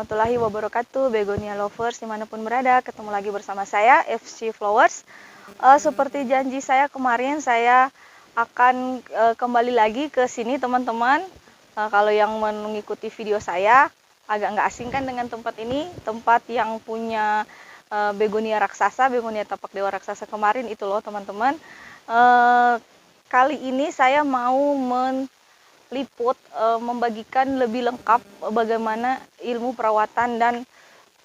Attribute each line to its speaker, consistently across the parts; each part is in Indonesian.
Speaker 1: warahmatullahi wabarakatuh, Begonia Lovers dimanapun berada. Ketemu lagi bersama saya, FC Flowers. Seperti janji saya kemarin, saya akan kembali lagi ke sini teman-teman. Kalau yang mengikuti video saya, agak nggak asing kan dengan tempat ini. Tempat yang punya begonia raksasa, begonia tapak dewa raksasa kemarin itu loh teman-teman. Kali ini saya mau membagikan lebih lengkap bagaimana ilmu perawatan, dan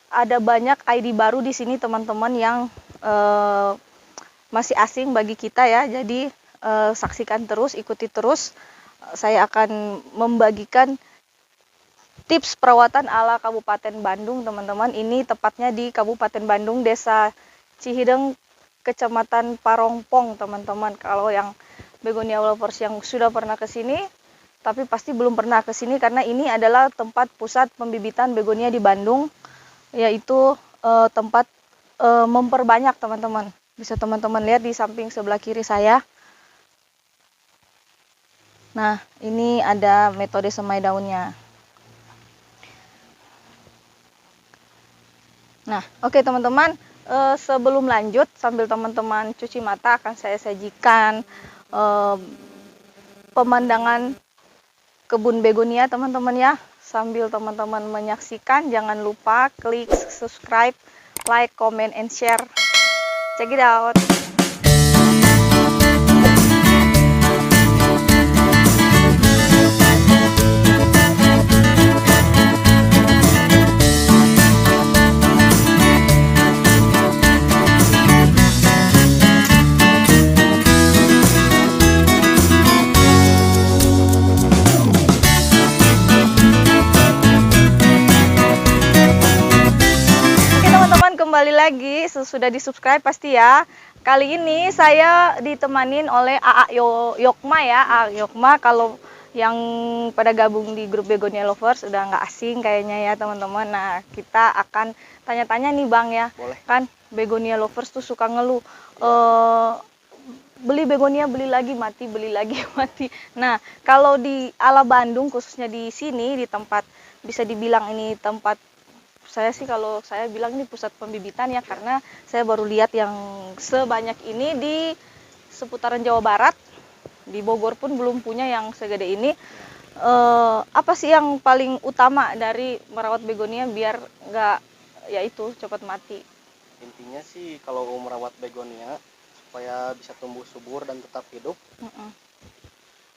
Speaker 1: ada banyak ID baru di sini teman-teman yang masih asing bagi kita ya. Jadi saksikan terus, ikuti terus. Saya akan membagikan tips perawatan ala Kabupaten Bandung teman-teman. Ini tepatnya di Kabupaten Bandung, Desa Cihideng, Kecamatan Parongpong teman-teman. Kalau yang Begonia Lovers yang sudah pernah ke sini, tapi pasti belum pernah ke sini karena ini adalah tempat pusat pembibitan begonia di Bandung, yaitu tempat memperbanyak teman-teman. Bisa teman-teman lihat di samping sebelah kiri saya. Nah, ini ada metode semai daunnya. Nah, oke teman-teman, sebelum lanjut, sambil teman-teman cuci mata, akan saya sajikan pemandangan kebun begonia teman-teman ya. Sambil teman-teman menyaksikan, jangan lupa klik subscribe, like, comment, and share. Check it out. Kembali lagi, sudah di subscribe pasti ya. Kali ini saya ditemanin oleh AA Yokma ya. AA Yokma, kalau yang pada gabung di grup Begonia Lovers udah nggak asing kayaknya ya teman-teman. Nah, kita akan tanya-tanya nih Bang ya.
Speaker 2: Boleh.
Speaker 1: Kan Begonia Lovers tuh suka ngeluh, beli begonia beli lagi mati, beli lagi mati. Nah, kalau di ala Bandung, khususnya di sini, di tempat bisa dibilang ini tempat, saya sih kalau saya bilang ini pusat pembibitan ya, karena saya baru lihat yang sebanyak ini di seputaran Jawa Barat. Di Bogor pun belum punya yang segede ini. Apa sih yang paling utama dari merawat begonia biar nggak ya itu cepat mati?
Speaker 2: Intinya sih kalau merawat begonia supaya bisa tumbuh subur dan tetap hidup,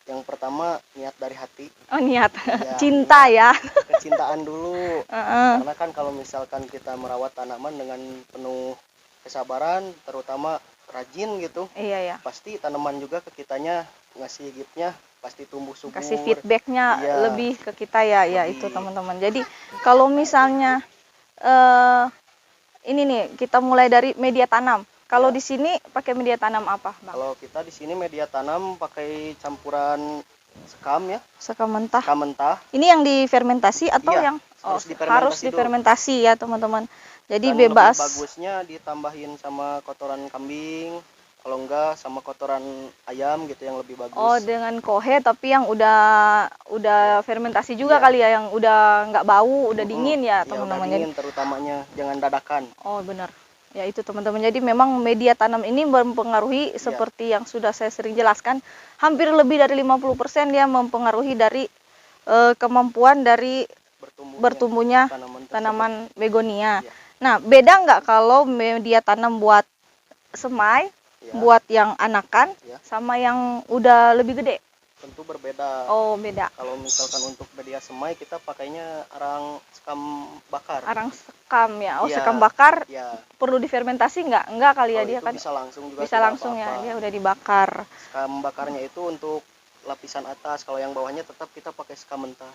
Speaker 2: yang pertama niat dari hati.
Speaker 1: Oh, niat.
Speaker 2: Ya,
Speaker 1: Cinta ya.
Speaker 2: Kecintaan dulu. Karena kan kalau misalkan kita merawat tanaman dengan penuh kesabaran, terutama rajin gitu,
Speaker 1: Iya ya.
Speaker 2: pasti tanaman juga ke kitanya ngasih giftnya, pasti tumbuh subur.
Speaker 1: Kasih feedbacknya
Speaker 2: Iya.
Speaker 1: lebih ke kita ya. Ya
Speaker 2: Lebih.
Speaker 1: itu teman-teman. Jadi kalau misalnya ini nih, kita mulai dari media tanam. Kalau
Speaker 2: Ya.
Speaker 1: di sini pakai media tanam apa, Bang?
Speaker 2: Kalau kita di sini media tanam pakai campuran sekam ya.
Speaker 1: Sekam mentah.
Speaker 2: Sekam mentah.
Speaker 1: Ini yang difermentasi atau
Speaker 2: Iya,
Speaker 1: yang
Speaker 2: harus
Speaker 1: difermentasi ya teman-teman. Jadi
Speaker 2: dan
Speaker 1: bebas.
Speaker 2: lebih bagusnya ditambahin sama kotoran kambing, kalau enggak sama kotoran ayam gitu yang lebih bagus.
Speaker 1: Oh, dengan kohe tapi yang udah fermentasi juga
Speaker 2: Iya.
Speaker 1: kali ya, yang udah nggak bau, udah dingin ya
Speaker 2: Iya,
Speaker 1: teman-teman.
Speaker 2: udah dingin terutamanya, jangan dadakan.
Speaker 1: Oh, benar. Ya itu teman-teman. Jadi memang media tanam ini mempengaruhi seperti yang sudah saya sering jelaskan, hampir lebih dari 50% dia mempengaruhi dari kemampuan dari bertumbuhnya tanaman begonia.
Speaker 2: Ya.
Speaker 1: Nah, beda nggak kalau media tanam buat semai, buat yang anakan, sama yang udah lebih gede?
Speaker 2: Tentu berbeda.
Speaker 1: Oh, beda.
Speaker 2: Kalau misalkan untuk media semai kita pakainya arang sekam bakar.
Speaker 1: Arang sekam ya. Oh,
Speaker 2: Ya.
Speaker 1: sekam bakar.
Speaker 2: Ya.
Speaker 1: Perlu difermentasi nggak? Enggak kali ya, dia kan
Speaker 2: bisa langsung juga.
Speaker 1: Bisa langsung ya, dia udah dibakar.
Speaker 2: Sekam bakarnya itu untuk lapisan atas, kalau yang bawahnya tetap kita pakai sekam mentah.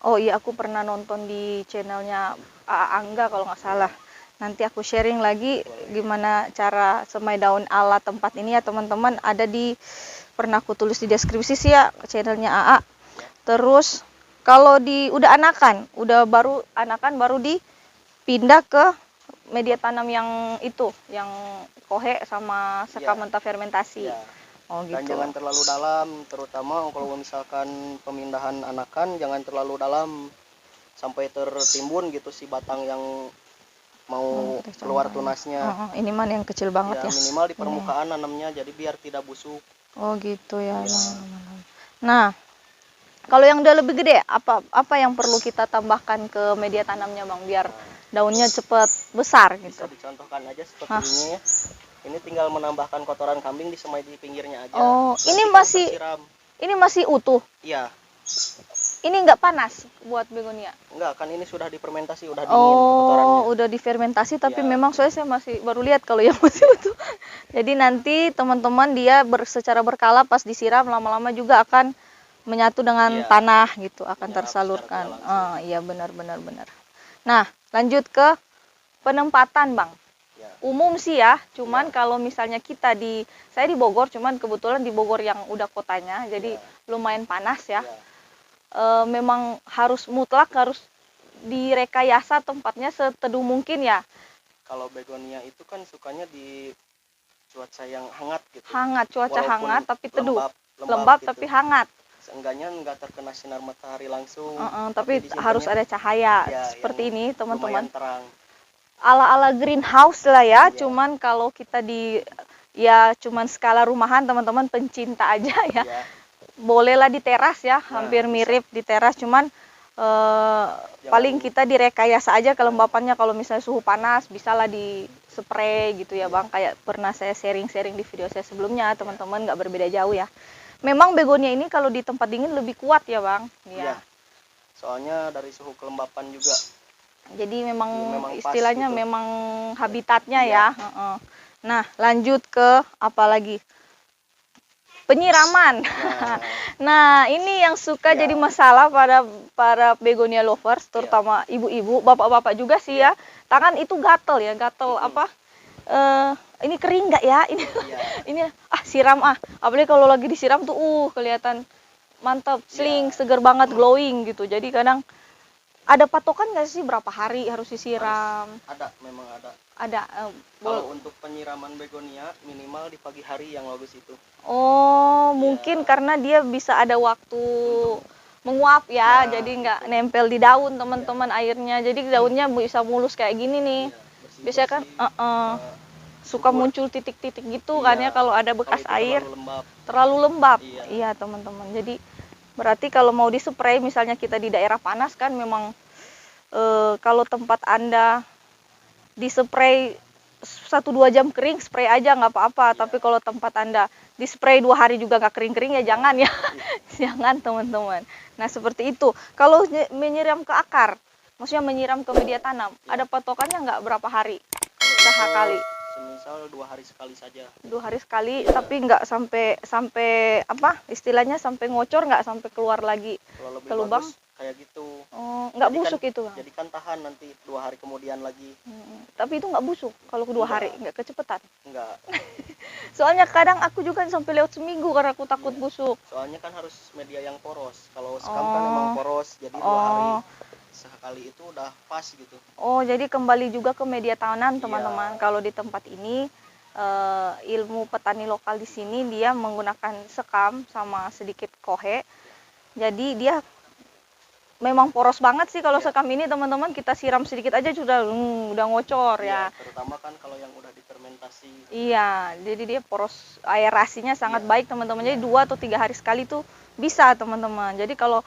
Speaker 1: Oh iya, aku pernah nonton di channelnya Angga kalau nggak salah. Nanti aku sharing lagi gimana cara semai daun ala tempat ini ya teman-teman. Pernah aku tulis di deskripsi sih ya channelnya AA. Terus kalau udah baru dipindah ke media tanam yang itu, yang kohe sama sekam mentah fermentasi.
Speaker 2: Ya.
Speaker 1: Oh gitu.
Speaker 2: Dan jangan terlalu dalam, terutama kalau misalkan pemindahan anakan jangan terlalu dalam. sampai tertimbun gitu si batang yang mau keluar tunasnya.
Speaker 1: ini mah yang kecil banget ya.
Speaker 2: Minimal di permukaan nanamnya, jadi biar tidak busuk.
Speaker 1: Oh gitu ya. Nah, kalau yang udah lebih gede, apa yang perlu kita tambahkan ke media tanamnya Bang biar daunnya cepat besar gitu?
Speaker 2: Bisa dicontohkan aja seperti ini ya. Ini tinggal menambahkan kotoran kambing disemai di pinggirnya aja.
Speaker 1: Oh, ini masih utuh.
Speaker 2: Iya.
Speaker 1: Ini nggak panas buat begonia?
Speaker 2: Enggak, kan ini sudah difermentasi, udah dingin kotorannya.
Speaker 1: Oh, udah difermentasi, tapi memang soalnya saya masih baru lihat kalau yang masih utuh. Jadi nanti teman-teman dia secara berkala pas disiram lama-lama juga akan menyatu dengan tanah gitu, akan tersalurkan. Iya benar. Nah, lanjut ke penempatan Bang. Umum sih ya, cuman kalau misalnya saya di Bogor, cuman kebetulan di Bogor yang udah kotanya, jadi lumayan panas ya. Memang mutlak harus direkayasa tempatnya seteduh mungkin ya.
Speaker 2: Kalau begonia itu kan sukanya di cuaca yang hangat gitu.
Speaker 1: Cuaca
Speaker 2: walaupun
Speaker 1: hangat tapi teduh.
Speaker 2: Lembab gitu.
Speaker 1: Tapi hangat.
Speaker 2: Seenggaknya nggak terkena sinar matahari langsung.
Speaker 1: Tapi harus ada cahaya seperti ini teman-teman.
Speaker 2: Terang.
Speaker 1: Ala-ala greenhouse lah ya. Cuman kalau kita cuman skala rumahan teman-teman, pencinta aja ya. Bolehlah di teras ya, hampir mirip di teras, cuman paling kita direkayasa aja kelembapannya. Kalau misalnya suhu panas bisalah di spray gitu ya Bang, kayak pernah saya sharing di video saya sebelumnya, teman-teman nggak berbeda jauh ya. Memang begonia ini kalau di tempat dingin lebih kuat ya Bang.
Speaker 2: Iya. Soalnya dari suhu kelembapan juga.
Speaker 1: Jadi memang istilahnya gitu. Memang habitatnya ya. Nah, lanjut ke apa lagi? Penyiraman. Nah, ini yang suka jadi masalah pada para begonia lovers, terutama ibu-ibu, bapak-bapak juga sih ya. Tangan itu gatel apa? Ini kering nggak ya? Ini siram apalagi kalau lagi disiram tuh kelihatan mantap, seger banget, glowing gitu. Jadi kadang ada patokan nggak sih berapa hari harus disiram?
Speaker 2: Memang ada.
Speaker 1: Kalau
Speaker 2: untuk penyiraman begonia minimal di pagi hari yang bagus itu.
Speaker 1: Mungkin karena dia bisa ada waktu menguap ya, jadi nggak nempel di daun teman-teman airnya. Jadi daunnya bisa mulus kayak gini nih. Biasanya kan suka muncul titik-titik gitu kan ya kalau ada bekas air. Terlalu lembab. Iya teman-teman. Jadi berarti kalau mau dispray misalnya kita di daerah panas kan memang kalau tempat Anda dispray 1-2 jam kering, spray aja nggak apa-apa. Tapi kalau tempat Anda dispray 2 hari juga nggak kering-kering ya jangan ya. Jangan teman-teman. Nah seperti itu. Kalau menyiram ke akar, maksudnya menyiram ke media tanam, ada patokannya nggak berapa hari? Sehari?
Speaker 2: Semisal 2 hari sekali saja.
Speaker 1: 2 hari sekali, tapi nggak sampai apa? Istilahnya sampai ngocor, nggak sampai keluar lagi ke lubang.
Speaker 2: Kayak gitu.
Speaker 1: Nggak busuk itu Bang?
Speaker 2: Jadi kan tahan nanti 2 hari kemudian lagi.
Speaker 1: Tapi itu nggak busuk kalau 2 hari, nggak kecepetan?
Speaker 2: Enggak.
Speaker 1: Soalnya kadang aku juga sampai lewat seminggu karena aku takut busuk.
Speaker 2: Soalnya kan harus media yang poros. Kalau sekam kan emang poros, jadi 2 hari sekali itu udah pas gitu.
Speaker 1: Jadi kembali juga ke media tanam teman-teman. Kalau di tempat ini ilmu petani lokal di sini dia menggunakan sekam sama sedikit kohe. Jadi dia memang poros banget sih kalau sekam ini teman-teman, kita siram sedikit aja sudah ngocor ya.
Speaker 2: Terutama kan kalau yang udah difermentasi.
Speaker 1: Iya, jadi dia poros, aerasinya sangat baik teman-teman. Jadi 2 atau 3 hari sekali tuh bisa teman-teman. Jadi kalau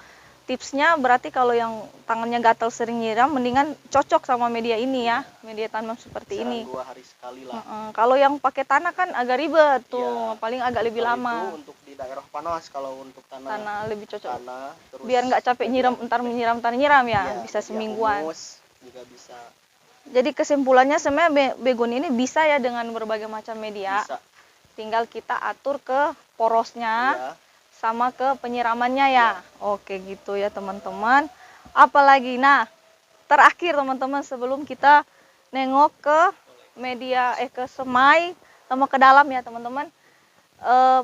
Speaker 1: tipsnya berarti kalau yang tangannya gatal sering nyiram, mendingan cocok sama media ini ya, media tanam seperti ini.
Speaker 2: 2 hari sekali lah.
Speaker 1: Kalau yang pakai tanah kan agak ribet tuh, paling agak lebih lama.
Speaker 2: Itu untuk di daerah panas, kalau untuk tanah
Speaker 1: lebih cocok.
Speaker 2: Terus
Speaker 1: biar nggak capek nyiram, ntar menyiram ya, bisa semingguan.
Speaker 2: Juga bisa.
Speaker 1: Jadi kesimpulannya sebenarnya begonia ini bisa ya dengan berbagai macam media.
Speaker 2: Bisa.
Speaker 1: Tinggal kita atur ke porosnya. Sama ke penyiramannya ya. Oke gitu ya teman-teman. Apalagi terakhir teman-teman sebelum kita nengok ke media ke semai sama ke dalam ya teman-teman.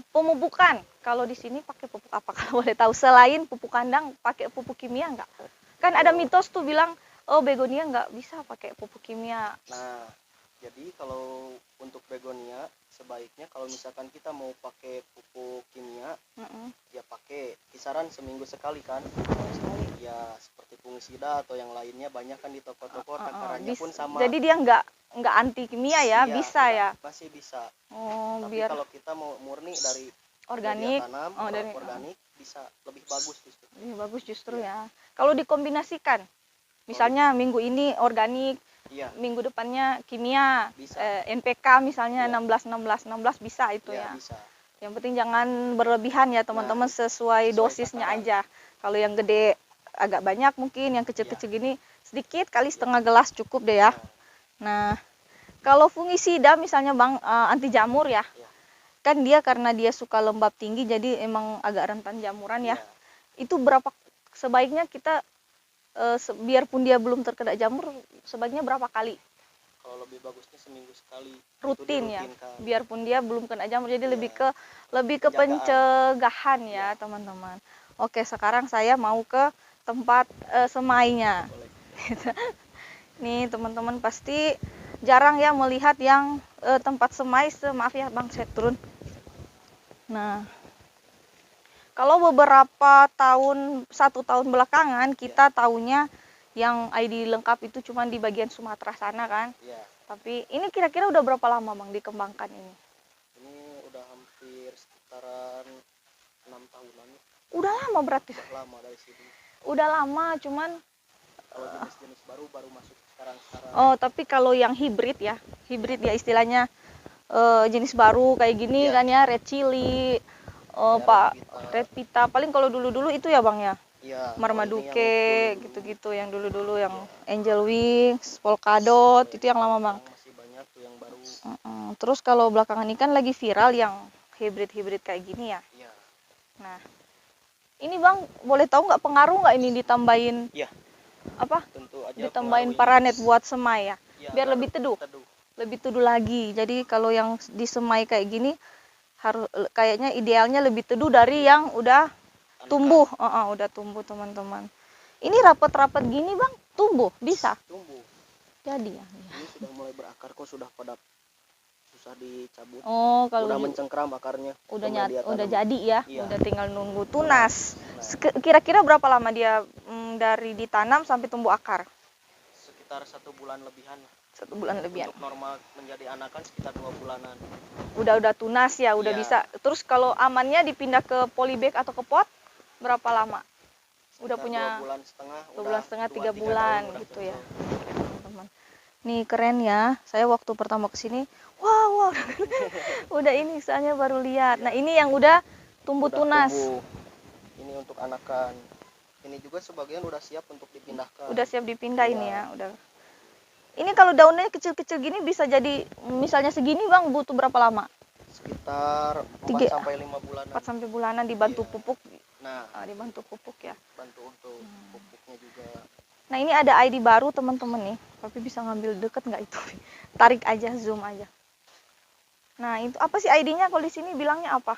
Speaker 1: Pemupukan. Kalau di sini pakai pupuk apa kalau boleh tahu, selain pupuk kandang pakai pupuk kimia nggak? Kan ada mitos tuh bilang begonia nggak bisa pakai pupuk kimia.
Speaker 2: Nah, Jadi kalau untuk begonia sebaiknya kalau misalkan kita mau pakai pupuk kimia, ya pakai kisaran seminggu sekali kan.
Speaker 1: Sekali.
Speaker 2: Ya seperti fungisida atau yang lainnya banyak kan di toko-toko, takarannya pun sama.
Speaker 1: Jadi dia nggak anti kimia ya,
Speaker 2: Iya,
Speaker 1: bisa ya.
Speaker 2: masih bisa.
Speaker 1: Oh,
Speaker 2: Tapi
Speaker 1: biar
Speaker 2: kalau kita mau murni dari
Speaker 1: organik,
Speaker 2: tanam,
Speaker 1: dari
Speaker 2: organik bisa lebih bagus justru.
Speaker 1: lebih bagus justru
Speaker 2: Iya.
Speaker 1: ya. Kalau dikombinasikan, misalnya minggu ini organik,
Speaker 2: Iya,
Speaker 1: minggu depannya kimia,
Speaker 2: bisa.
Speaker 1: NPK misalnya
Speaker 2: Iya.
Speaker 1: 16 bisa itu
Speaker 2: Iya,
Speaker 1: ya.
Speaker 2: bisa.
Speaker 1: Yang penting jangan berlebihan ya teman-teman, sesuai dosisnya
Speaker 2: takaran.
Speaker 1: aja. Kalau yang gede agak banyak mungkin, yang kecil-kecil gini sedikit kali setengah gelas cukup deh ya. Nah, kalau fungisida misalnya Bang, anti jamur ya.
Speaker 2: Iya.
Speaker 1: Kan dia karena dia suka lembab tinggi jadi emang agak rentan jamuran ya.
Speaker 2: Iya.
Speaker 1: Itu berapa sebaiknya kita biarpun dia belum terkena jamur, sebaiknya berapa kali?
Speaker 2: Kalau lebih bagusnya seminggu sekali.
Speaker 1: Rutin ya.
Speaker 2: Dirutinkan.
Speaker 1: Biarpun dia belum kena jamur, jadi
Speaker 2: Iya.
Speaker 1: lebih ke pencegahan ya,
Speaker 2: Iya.
Speaker 1: teman-teman. Oke, sekarang saya mau ke tempat semainya. Nih, teman-teman pasti jarang ya melihat yang tempat semai. Maaf ya Bang, saya turun. Nah, kalau beberapa tahun, 1 tahun belakangan kita tahunya yang ID lengkap itu cuma di bagian Sumatera sana kan.
Speaker 2: Iya.
Speaker 1: Tapi ini kira-kira udah berapa lama Bang dikembangkan ini?
Speaker 2: Ini udah hampir sekitaran 6 tahunan.
Speaker 1: Udah lama berarti.
Speaker 2: Udah lama dari sini.
Speaker 1: Udah lama, cuman
Speaker 2: Kalau jenis-jenis baru masuk sekarang.
Speaker 1: oh, tapi kalau yang hibrid ya istilahnya, jenis baru kayak gini kan ya, red chili, Pak red pita, paling kalau dulu-dulu itu ya Bang ya.
Speaker 2: Iya,
Speaker 1: Marmaduke gitu-gitu yang dulu-dulu, yang angel wings, polkadot itu yang lama Bang.
Speaker 2: Masih banyak tuh yang baru.
Speaker 1: Terus kalau belakangan ini kan lagi viral yang hibrid kayak gini ya.
Speaker 2: Iya.
Speaker 1: Nah, ini Bang boleh tahu nggak pengaruh nggak ini ditambahin?
Speaker 2: Iya.
Speaker 1: Apa?
Speaker 2: Tentu aja
Speaker 1: Ditambahin paranet buat semai ya, biar lebih teduh. Lebih teduh lagi. Jadi kalau yang disemai kayak gini harus kayaknya idealnya lebih teduh dari yang udah tumbuh. Udah tumbuh teman-teman. Ini rapat-rapat gini Bang, tumbuh bisa?
Speaker 2: Tumbuh.
Speaker 1: Jadi ya.
Speaker 2: Ini sudah mulai berakar kok, sudah pada susah dicabut.
Speaker 1: Oh, kalau
Speaker 2: udah mencengkram akarnya.
Speaker 1: Udah jadi ya.
Speaker 2: Iya.
Speaker 1: Udah tinggal nunggu tunas. Kira-kira berapa lama dia dari ditanam sampai tumbuh akar?
Speaker 2: Sekitar 1 bulan lebihan.
Speaker 1: 1 bulan lebihan.
Speaker 2: Untuk normal menjadi anakan sekitar 2 bulanan.
Speaker 1: Udah tunas ya, udah bisa. Terus kalau amannya dipindah ke polybag atau ke pot berapa lama? Udah punya
Speaker 2: 2 bulan setengah.
Speaker 1: 2 bulan setengah, 3 bulan gitu ya.
Speaker 2: Oke,
Speaker 1: teman-teman. Nih keren ya. Saya waktu pertama kesini, wow, udah ini soalnya baru lihat. Nah, ini yang udah tumbuh tunas.
Speaker 2: Ini untuk anakan. Ini juga sebagian udah siap untuk dipindahkan.
Speaker 1: Udah siap dipindah ini ya, udah. Ini kalau daunnya kecil-kecil gini bisa jadi misalnya segini Bang, butuh berapa lama?
Speaker 2: Sekitar 4 sampai 5 bulanan.
Speaker 1: 4 sampai bulanan dibantu pupuk.
Speaker 2: Nah,
Speaker 1: dibantu pupuk ya.
Speaker 2: Bantu untuk pupuknya juga.
Speaker 1: Nah, ini ada ID baru teman-teman nih. Tapi bisa ngambil deket nggak itu? Tarik aja, zoom aja. Nah, itu apa sih ID-nya? Kalau di sini bilangnya apa?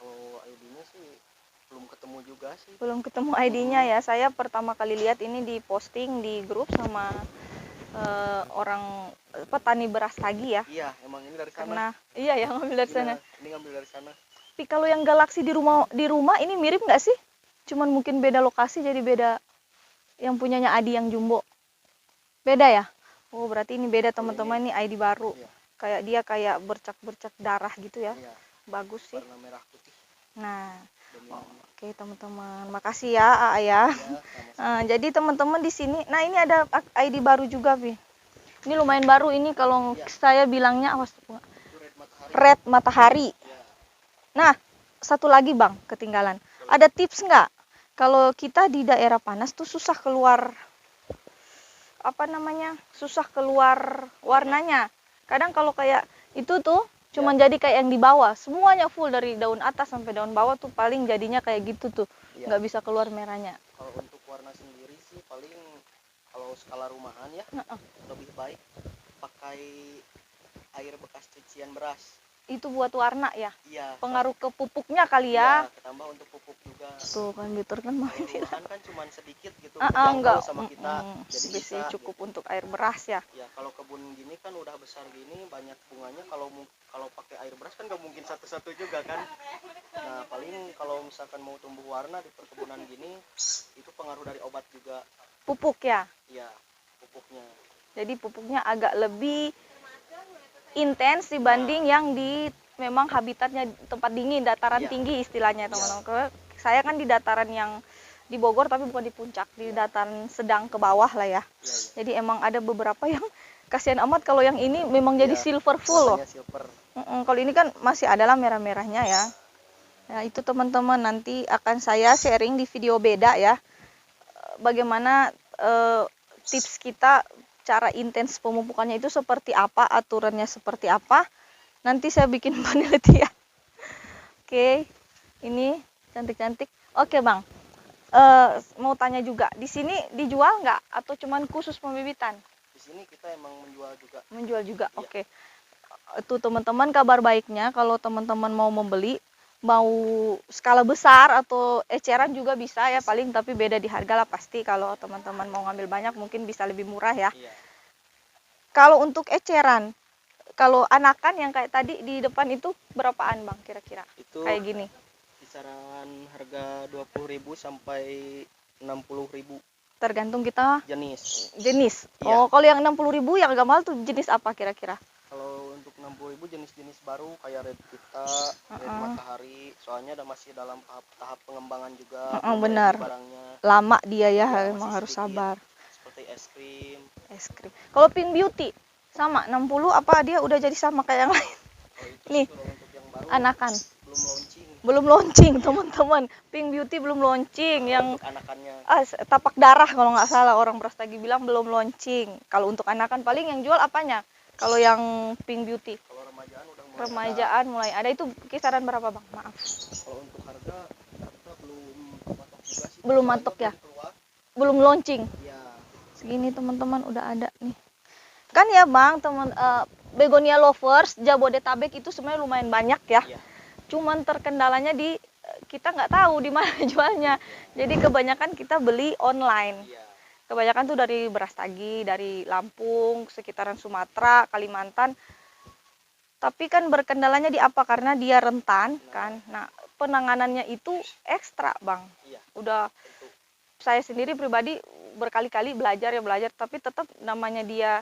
Speaker 2: Kalau ID-nya sih belum ketemu juga sih.
Speaker 1: Belum ketemu ID-nya ya. Saya pertama kali lihat ini di posting di grup sama orang petani beras tagi ya.
Speaker 2: Iya, emang ini dari sana.
Speaker 1: Karena iya ya, ngambil dari sana.
Speaker 2: Ini ngambil dari sana.
Speaker 1: Tapi kalau yang galaksi di rumah ini mirip nggak sih? Cuman mungkin beda lokasi jadi beda. Yang punyanya Adi yang jumbo. Beda ya? Oh, berarti ini beda teman-teman, ini ID baru.
Speaker 2: Iya.
Speaker 1: Kayak dia kayak bercak-bercak darah gitu ya.
Speaker 2: Iya.
Speaker 1: Bagus sih.
Speaker 2: Warna merah putih.
Speaker 1: Nah, oke teman-teman. Makasih ya Aa ya. Jadi teman-teman di sini, nah ini ada ID baru juga, Pi. Ini lumayan baru ini kalau saya bilangnya awas red matahari. Nah, satu lagi Bang, ketinggalan. Ada tips nggak? Kalau kita di daerah panas tuh susah keluar susah keluar warnanya. Kadang kalau kayak itu tuh cuman jadi kayak yang di bawah, semuanya full dari daun atas sampai daun bawah tuh paling jadinya kayak gitu tuh, nggak bisa keluar merahnya.
Speaker 2: Kalau untuk warna sendiri sih paling kalau skala rumahan ya lebih baik pakai air bekas cucian beras.
Speaker 1: Itu buat warna ya?
Speaker 2: Iya.
Speaker 1: Pengaruh ke pupuknya kali ya?
Speaker 2: Iya, ditambah untuk pupuk juga.
Speaker 1: Tuh kan Bitur kan mau
Speaker 2: Lahan kan cuma sedikit gitu,
Speaker 1: enggak,
Speaker 2: terjangkau sama kita, jadi bisa
Speaker 1: cukup
Speaker 2: gitu.
Speaker 1: untuk air beras ya.
Speaker 2: Ya kalau kebun gini kan udah besar gini, banyak bunganya, kalau pakai air beras kan nggak mungkin satu-satu juga kan. Nah paling kalau misalkan mau tumbuh warna di perkebunan gini, itu pengaruh dari obat juga.
Speaker 1: Pupuk ya.
Speaker 2: Iya, pupuknya.
Speaker 1: Jadi pupuknya agak lebih intens dibanding yang di memang habitatnya tempat dingin, dataran tinggi istilahnya teman-teman. Saya kan di dataran yang di Bogor tapi bukan di puncak, di dataran sedang ke bawah lah ya. Jadi emang ada beberapa yang kasihan amat kalau yang ini memang jadi silver full loh. Kalau ini kan masih adalah merah-merahnya ya. Ya itu teman-teman, nanti akan saya sharing di video beda ya. Bagaimana tips kita, cara intens pemupukannya itu seperti apa, aturannya seperti apa. Nanti saya bikin penelitian. Oke, ini cantik-cantik. Oke Bang, mau tanya juga, di sini dijual nggak atau cuman khusus pembibitan?
Speaker 2: Di sini kita emang menjual juga.
Speaker 1: Menjual juga, oke. Itu teman-teman, kabar baiknya kalau teman-teman mau membeli, mau skala besar atau eceran juga bisa ya paling, tapi beda di harga lah pasti. Kalau teman-teman mau ngambil banyak mungkin bisa lebih murah ya. Kalau untuk eceran, kalau anakan yang kayak tadi di depan itu berapaan Bang kira-kira?
Speaker 2: Itu
Speaker 1: kayak gini.
Speaker 2: Kisaran harga 20.000 sampai 60.000.
Speaker 1: Tergantung kita
Speaker 2: jenis.
Speaker 1: Oh, kalau yang 60.000 yang agak mahal tuh jenis apa kira-kira?
Speaker 2: Kalau untuk 60.000 jenis-jenis baru kayak Red Vita, Red Matahari, soalnya masih dalam tahap pengembangan juga.
Speaker 1: Benar. Lama dia ya, emang harus sabar.
Speaker 2: Seperti es krim.
Speaker 1: Kalau Pink Beauty sama 60 apa dia udah jadi sama kayak yang lain? Nih,
Speaker 2: untuk yang baru,
Speaker 1: anakan.
Speaker 2: Belum
Speaker 1: launching teman-teman. Pink Beauty belum launching. Yang
Speaker 2: anakannya.
Speaker 1: Tapak darah kalau nggak salah orang Brastagi bilang belum launching. Kalau untuk anakan paling yang jual apanya? Kalau yang Pink Beauty.
Speaker 2: Kalau remajaan udah
Speaker 1: mulai ada. Itu kisaran berapa Bang? Maaf.
Speaker 2: Kalau untuk harga belum matok juga sih.
Speaker 1: Belum matok ya? Belum launching. Ya. Segini teman-teman udah ada nih. Kan ya Bang, begonia lovers Jabodetabek itu sebenarnya lumayan banyak ya. Cuman terkendalanya di kita nggak tahu di mana jualnya. Jadi kebanyakan kita beli online. Kebanyakan tuh dari Brastagi, dari Lampung, sekitaran Sumatera, Kalimantan. Tapi kan berkendalanya di apa? Karena dia rentan kan. Nah, penanganannya itu ekstra Bang. Udah saya sendiri pribadi berkali-kali belajar, tapi tetap namanya dia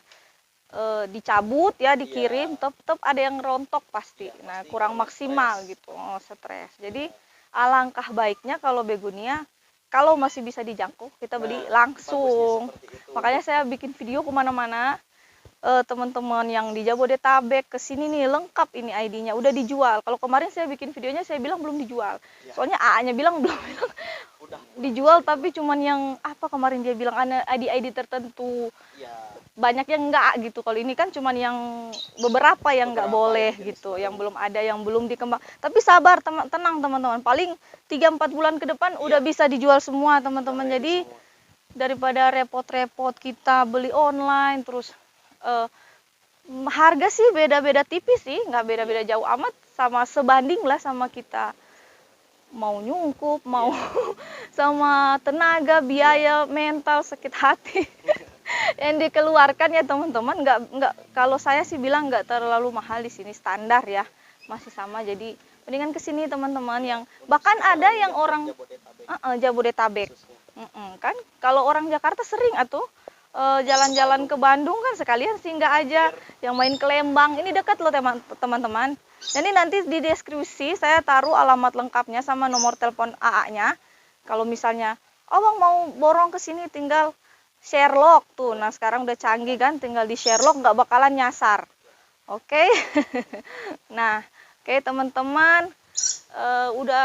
Speaker 1: dicabut ya, dikirim, tetap ada yang rontok pasti. Nah, kurang maksimal gitu, stres. Jadi alangkah baiknya kalau begonia kalau masih bisa dijangkau kita beli langsung. Makanya saya bikin video kemana-mana, teman-teman yang di Jabodetabek kesini nih lengkap ini ID-nya udah dijual. Kalau kemarin saya bikin videonya saya bilang belum dijual, soalnya AA-nya bilang belum dijual, tapi cuman yang apa kemarin dia bilang ada ID tertentu. Banyak yang enggak gitu. Kalau ini kan cuman yang beberapa yang enggak boleh gitu, yang belum ada, yang belum dikembang. Tapi sabar, tenang teman-teman. Paling 3-4 bulan ke depan udah bisa dijual semua teman-teman. Jadi daripada repot-repot kita beli online terus harga sih beda-beda tipis sih, nggak beda-beda jauh amat, sama sebanding lah sama kita mau nyungkup, mau sama tenaga, biaya, mental, sakit hati yang dikeluarkan ya teman-teman. Nggak kalau saya sih bilang nggak terlalu mahal di sini, standar ya, masih sama. Jadi mendingan kesini teman-teman. Yang bahkan ada yang orang Jabodetabek kan, kalau orang Jakarta sering atuh jalan-jalan ke Bandung kan sekalian singgah aja, yang main ke Lembang. Ini dekat loh teman-teman. Jadi nanti di deskripsi saya taruh alamat lengkapnya sama nomor telepon AA-nya. Kalau misalnya Bang mau borong ke sini tinggal Sherlock tuh. Nah, sekarang udah canggih kan, tinggal di Sherlock nggak bakalan nyasar. Oke. Nah, oke teman-teman,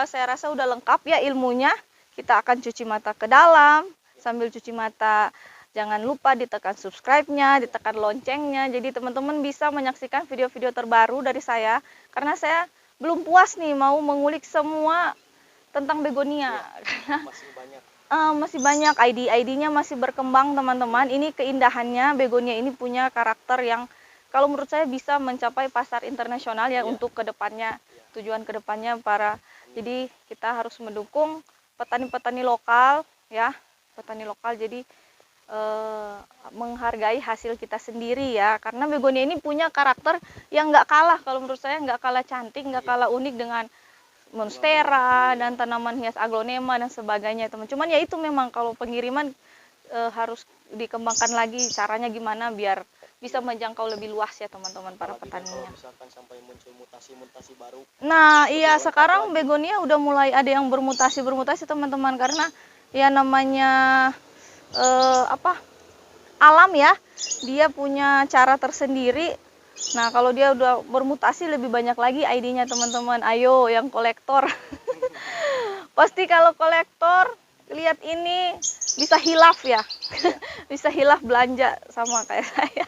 Speaker 1: saya rasa udah lengkap ya ilmunya. Kita akan cuci mata ke dalam. Sambil cuci mata, jangan lupa ditekan subscribe-nya, ditekan loncengnya. Jadi teman-teman bisa menyaksikan video-video terbaru dari saya. Karena saya belum puas nih mau mengulik semua tentang begonia. Masih banyak ID-nya masih berkembang teman-teman. Ini keindahannya, begonia ini punya karakter yang kalau menurut saya bisa mencapai pasar internasional ya untuk kedepannya, tujuan kedepannya para. Jadi kita harus mendukung petani-petani lokal ya, petani lokal. Jadi menghargai hasil kita sendiri ya, karena begonia ini punya karakter yang nggak kalah, kalau menurut saya nggak kalah cantik, nggak kalah unik dengan monstera dan tanaman hias aglonema dan sebagainya teman. Cuman ya itu memang kalau pengiriman harus dikembangkan lagi caranya gimana biar bisa menjangkau lebih luas ya teman-teman para petaninya.
Speaker 2: Misalkan sampai muncul mutasi-mutasi baru.
Speaker 1: Nah iya, sekarang begonia udah mulai ada yang bermutasi teman-teman, karena ya namanya alam ya, dia punya cara tersendiri. Nah kalau dia udah bermutasi lebih banyak lagi ID-nya teman-teman. Ayo yang kolektor pasti kalau kolektor lihat ini bisa hilaf ya bisa hilaf belanja sama kayak saya.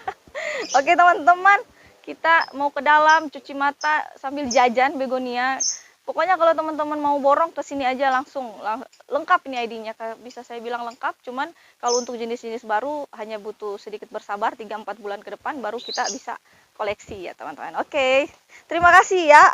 Speaker 1: Oke teman-teman, kita mau ke dalam cuci mata sambil jajan begonia. Pokoknya kalau teman-teman mau borong ke sini aja langsung lengkap ini ID-nya. Bisa saya bilang lengkap, cuman kalau untuk jenis-jenis baru hanya butuh sedikit bersabar 3-4 bulan ke depan baru kita bisa koleksi ya teman-teman. Oke, terima kasih ya.